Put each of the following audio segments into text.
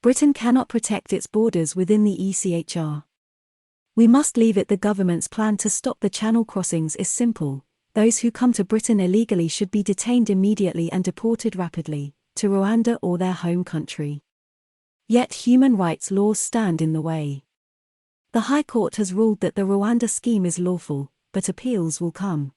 Britain cannot protect its borders within the ECHR. We must leave it. The government's plan to stop the Channel crossings is simple. Those who come to Britain illegally should be detained immediately and deported rapidly to Rwanda or their home country. Yet human rights laws stand in the way. The High Court has ruled that the Rwanda scheme is lawful, but appeals will come.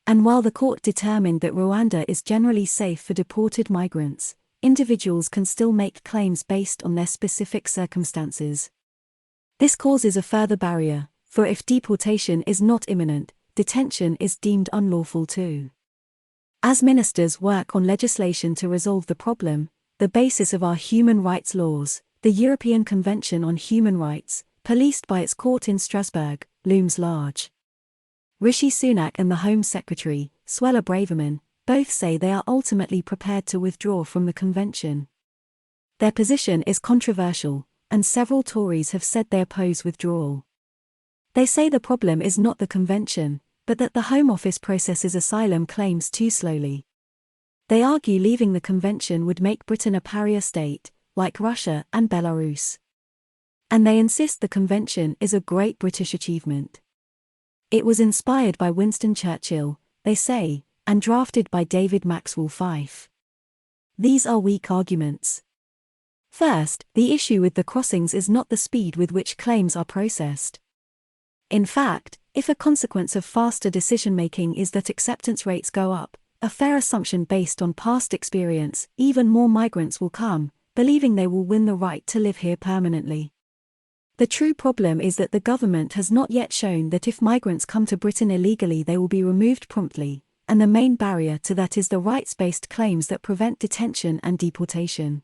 And while the court determined that Rwanda is generally safe for deported migrants, individuals can still make claims based on their specific circumstances. This causes a further barrier, for if deportation is not imminent, detention is deemed unlawful too. As ministers work on legislation to resolve the problem, the basis of our human rights laws, the European Convention on Human Rights, policed by its court in Strasbourg, looms large. Rishi Sunak and the Home Secretary, Suella Braverman, both say they are ultimately prepared to withdraw from the convention. Their position is controversial, and several Tories have said they oppose withdrawal. They say the problem is not the convention, but that the Home Office processes asylum claims too slowly. They argue leaving the convention would make Britain a pariah state, like Russia and Belarus. And they insist the convention is a great British achievement. It was inspired by Winston Churchill, they say, and drafted by David Maxwell Fyfe. These are weak arguments. First, the issue with the crossings is not the speed with which claims are processed. In fact, if a consequence of faster decision-making is that acceptance rates go up, a fair assumption based on past experience, even more migrants will come, believing they will win the right to live here permanently. The true problem is that the government has not yet shown that if migrants come to Britain illegally they will be removed promptly, and the main barrier to that is the rights-based claims that prevent detention and deportation.